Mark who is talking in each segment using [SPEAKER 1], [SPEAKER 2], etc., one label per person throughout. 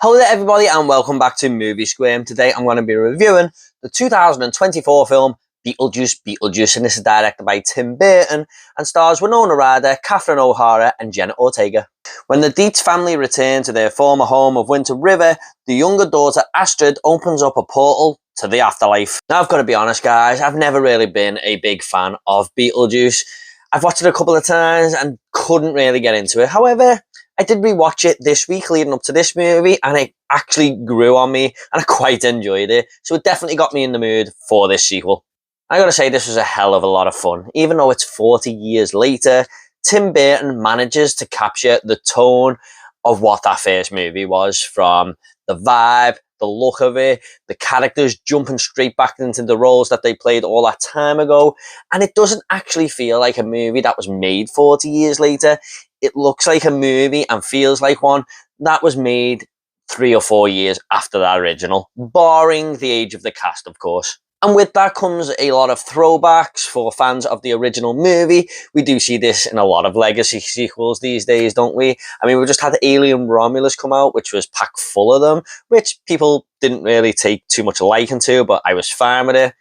[SPEAKER 1] Hello there everybody and welcome back to Movie Squirm. Today I'm going to be reviewing the 2024 film Beetlejuice Beetlejuice, and this is directed by Tim Burton and stars Winona Ryder, Catherine O'Hara and Jenna Ortega. When the Dietz family return to their former home of Winter River, the younger daughter Astrid opens up a portal to the afterlife. Now I've got to be honest guys, I've never really been a big fan of Beetlejuice. I've watched it a couple of times and couldn't really get into it. However, I did rewatch it this week leading up to this movie and it actually grew on me and I quite enjoyed it. So it definitely got me in the mood for this sequel. I gotta say this was a hell of a lot of fun. Even though it's 40 years later, Tim Burton manages to capture the tone of what that first movie was, from the vibe, the look of it, the characters jumping straight back into the roles that they played all that time ago. And it doesn't actually feel like a movie that was made 40 years later. It looks like a movie and feels like one that was made 3 or 4 years after the original, barring the age of the cast, of course. And with that comes a lot of throwbacks for fans of the original movie. We do see this in a lot of legacy sequels these days, don't we? I mean, we just had Alien Romulus come out, which was packed full of them, which people didn't really take too much liking to, but I was fine with it.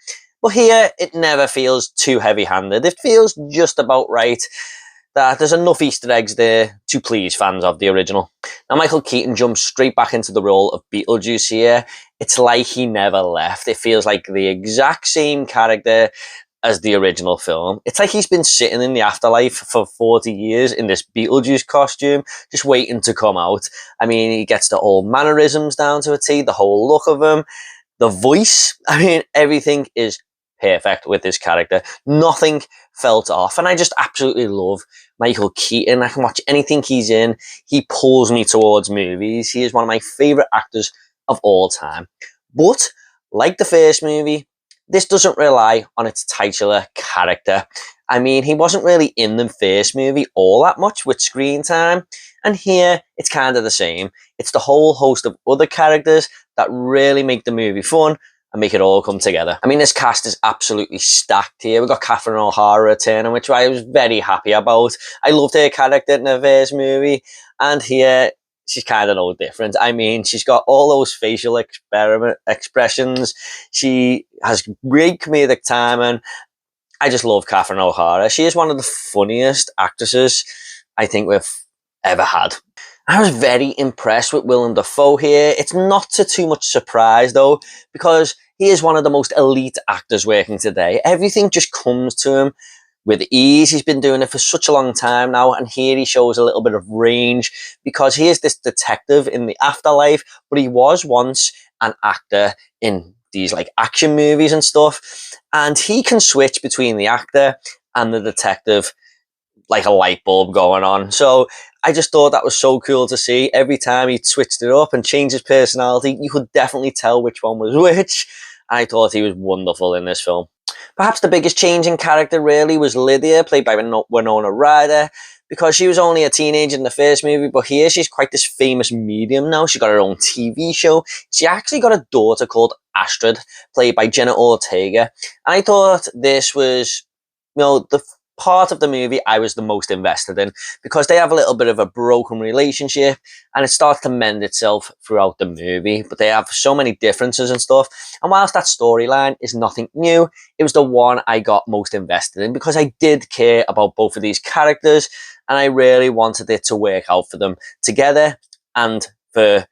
[SPEAKER 1] But here, it never feels too heavy-handed. It feels just about right. That there's enough Easter eggs there to please fans of the original. Now, Michael Keaton jumps straight back into the role of Beetlejuice here. It's like he never left. It feels like the exact same character as the original film. It's like he's been sitting in the afterlife for 40 years in this Beetlejuice costume, just waiting to come out. I mean, he gets the whole mannerisms down to a T, the whole look of him, the voice. I mean, everything is perfect with this character. Nothing felt off, and I just absolutely love Michael Keaton. I can watch anything he's in. He pulls me towards movies. He is one of my favourite actors of all time. But, like the first movie, this doesn't rely on its titular character. I mean, he wasn't really in the first movie all that much with screen time, and here it's kind of the same. It's the whole host of other characters that really make the movie fun and make it all come together. I mean, this cast is absolutely stacked here. We've got Catherine O'Hara returning, which I was very happy about. I loved her character in the first movie, and here she's kind of no different. I mean, she's got all those facial expressions. She has great comedic timing. I just love Catherine O'Hara. She is one of the funniest actresses I think we've ever had. I was very impressed with Willem Dafoe here. It's not to too much surprise though, because he is one of the most elite actors working today. Everything just comes to him with ease. He's been doing it for such a long time now, and here he shows a little bit of range because he is this detective in the afterlife, but he was once an actor in these like action movies and stuff, and he can switch between the actor and the detective like a light bulb going on. So I just thought that was so cool to see. Every time he switched it up and changed his personality, you could definitely tell which one was which. I thought he was wonderful in this film. Perhaps the biggest change in character really was Lydia, played by Winona Ryder, because she was only a teenager in the first movie, but here she's quite this famous medium now. She got her own TV show. She actually got a daughter called Astrid, played by Jenna Ortega. And I thought this was, the part of the movie I was the most invested in, because they have a little bit of a broken relationship and it starts to mend itself throughout the movie, but they have so many differences and stuff. And whilst that storyline is nothing new, it was the one I got most invested in because I did care about both of these characters and I really wanted it to work out for them together and for,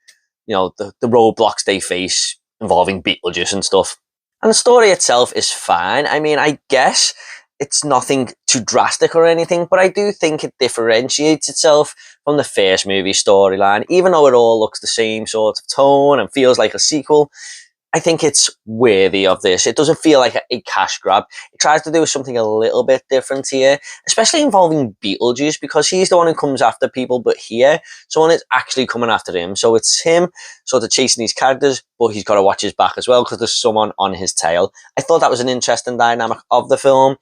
[SPEAKER 1] the roadblocks they face involving Beetlejuice and stuff. And the story itself is fine. I mean, I guess it's nothing too drastic or anything, but I do think it differentiates itself from the first movie storyline. Even though it all looks the same sort of tone and feels like a sequel, I think it's worthy of this. It doesn't feel like a cash grab. It tries to do something a little bit different here, especially involving Beetlejuice, because he's the one who comes after people, but here, someone is actually coming after him. So it's him sort of chasing these characters, but he's got to watch his back as well because there's someone on his tail. I thought that was an interesting dynamic of the film.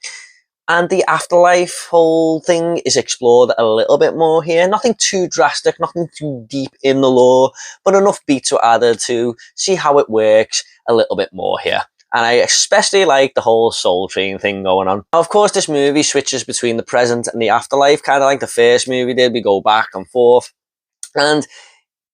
[SPEAKER 1] And the afterlife whole thing is explored a little bit more here. Nothing too drastic, nothing too deep in the lore, but enough beats were added to see how it works a little bit more here. And I especially like the whole Soul Train thing going on. Now, of course, this movie switches between the present and the afterlife, kind of like the first movie did. We go back and forth. And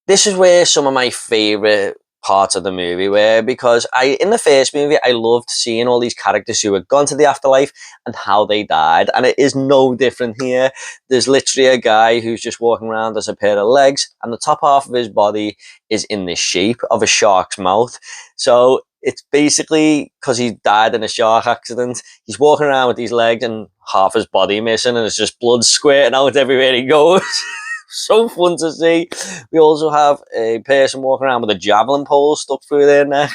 [SPEAKER 1] This is where some of my favourite parts of the movie were, because in the first movie I loved seeing all these characters who had gone to the afterlife and how they died, and it is no different here. There's literally a guy who's just walking around as a pair of legs, and the top half of his body is in the shape of a shark's mouth. So it's basically because he died in a shark accident. He's walking around with these legs and half his body missing, and it's just blood squirting out everywhere he goes. So fun to see. We also have a person walking around with a javelin pole stuck through their neck.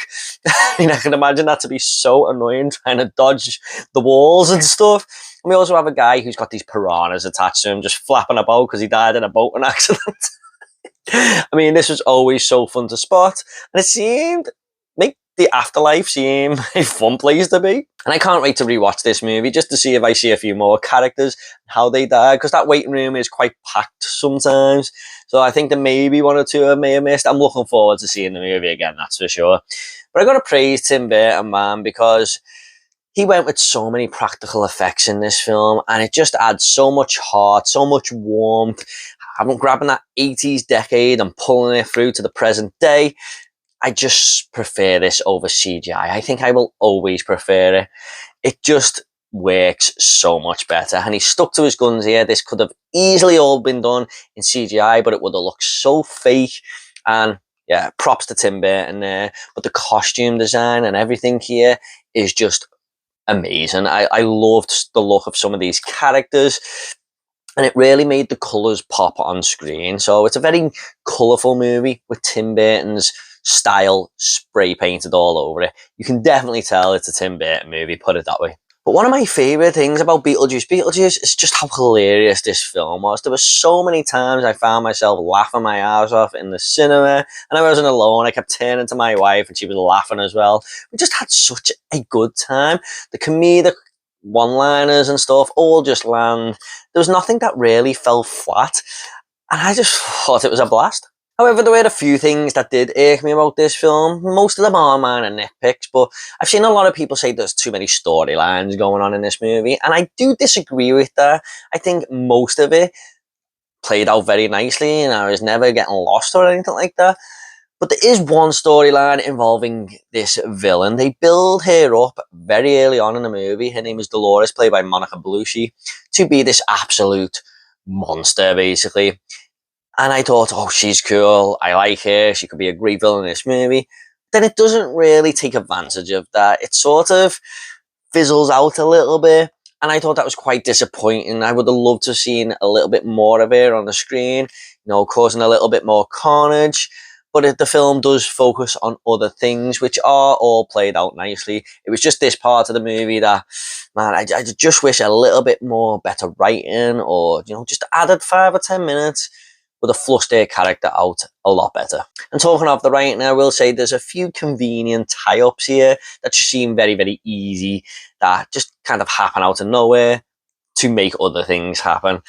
[SPEAKER 1] I mean, I can imagine that to be so annoying, trying to dodge the walls and stuff. And we also have a guy who's got these piranhas attached to him, just flapping about because he died in a boating accident. I mean, this was always so fun to spot, and it seemed make the afterlife seem a fun place to be. And I can't wait to rewatch this movie just to see if I see a few more characters, how they died, because that waiting room is quite packed sometimes. So I think there may be one or two I may have missed. I'm looking forward to seeing the movie again, that's for sure. But I got to praise Tim Burton, man, because he went with so many practical effects in this film, and it just adds so much heart, so much warmth. I'm grabbing that 80s decade and pulling it through to the present day. I just prefer this over CGI. I think I will always prefer it. It just works so much better. And he stuck to his guns here. This could have easily all been done in CGI, but it would have looked so fake. And yeah, props to Tim Burton there. But the costume design and everything here is just amazing. I loved the look of some of these characters, and it really made the colours pop on screen. So it's a very colourful movie with Tim Burton's style spray painted all over it. You can definitely tell it's a Tim Burton movie, put it that way. But one of my favourite things about Beetlejuice Beetlejuice is just how hilarious this film was. There were so many times I found myself laughing my ass off in the cinema, and I wasn't alone. I kept turning to my wife and she was laughing as well. We just had such a good time. The comedic one-liners and stuff all just land. There was nothing that really fell flat, and I just thought it was a blast. However, there were a few things that did irk me about this film. Most of them are minor nitpicks, but I've seen a lot of people say there's too many storylines going on in this movie, and I do disagree with that. I think most of it played out very nicely, and I was never getting lost or anything like that. But there is one storyline involving this villain. They build her up very early on in the movie. Her name is Dolores, played by Monica Bellucci, to be this absolute monster, basically. And I thought, oh, she's cool. I like her. She could be a great villain in this movie. Then it doesn't really take advantage of that. It sort of fizzles out a little bit. And I thought that was quite disappointing. I would have loved to have seen a little bit more of her on the screen, causing a little bit more carnage. But the film does focus on other things, which are all played out nicely. It was just this part of the movie that, man, I just wish a little bit more better writing, or, just added 5 or 10 minutes would have flushed their character out a lot better. And talking of the writing, I will say there's a few convenient tie-ups here that just seem very, very easy, that just kind of happen out of nowhere to make other things happen.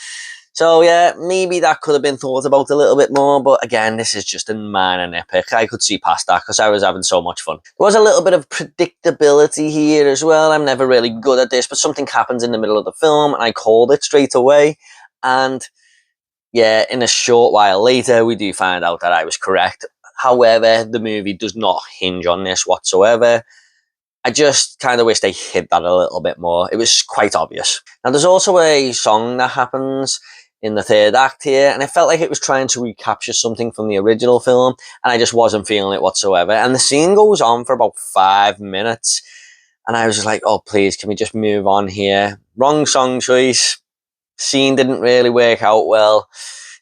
[SPEAKER 1] So yeah, maybe that could have been thought about a little bit more, but again, this is just a minor nitpick. I could see past that because I was having so much fun. There was a little bit of predictability here as well. I'm never really good at this, but something happens in the middle of the film and I called it straight away. And yeah, in a short while later, we do find out that I was correct. However, the movie does not hinge on this whatsoever. I just kind of wish they hid that a little bit more. It was quite obvious. Now, there's also a song that happens in the third act here, and it felt like it was trying to recapture something from the original film, and I just wasn't feeling it whatsoever. And the scene goes on for about 5 minutes, and I was just like, oh, please, can we just move on here? Wrong song choice. Scene didn't really work out well.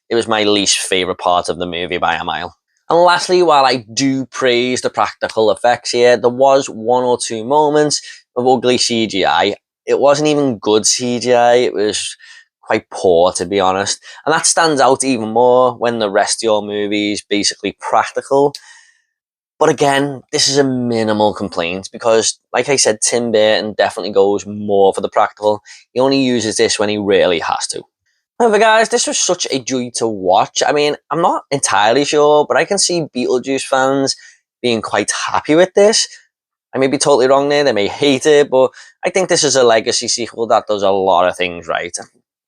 [SPEAKER 1] It was my least favourite part of the movie by a mile. And lastly, while I do praise the practical effects here, there was 1 or 2 moments of ugly CGI. It wasn't even good CGI. It was quite poor, to be honest. And that stands out even more when the rest of your movie is basically practical. But again, this is a minimal complaint because, like I said, Tim Burton definitely goes more for the practical. He only uses this when he really has to. However, guys, this was such a joy to watch. I mean, I'm not entirely sure, but I can see Beetlejuice fans being quite happy with this. I may be totally wrong there. They may hate it, but I think this is a legacy sequel that does a lot of things right.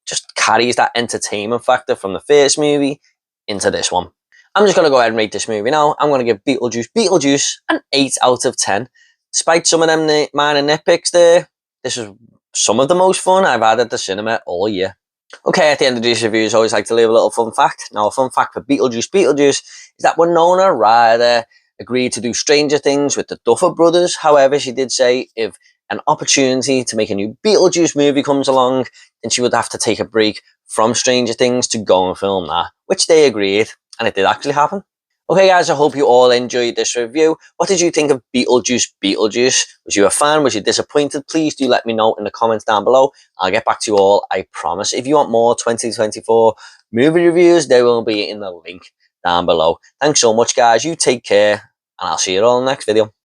[SPEAKER 1] Just carries that entertainment factor from the first movie into this one. I'm just going to go ahead and rate this movie now. I'm going to give Beetlejuice Beetlejuice an 8 out of 10. Despite some of them minor nitpicks there, this was some of the most fun I've had at the cinema all year. Okay, at the end of these reviews, I always like to leave a little fun fact. Now, a fun fact for Beetlejuice Beetlejuice is that Winona Ryder agreed to do Stranger Things with the Duffer Brothers. However, she did say if an opportunity to make a new Beetlejuice movie comes along, then she would have to take a break from Stranger Things to go and film that, which they agreed, and it did actually happen. Okay guys, I hope you all enjoyed this review. What did you think of Beetlejuice Beetlejuice? Was you a fan? Was you disappointed? Please do let me know in the comments down below. I'll get back to you all, I promise. If you want more 2024 movie reviews, they will be in the link down below. Thanks so much guys, you take care, and I'll see you all in the next video.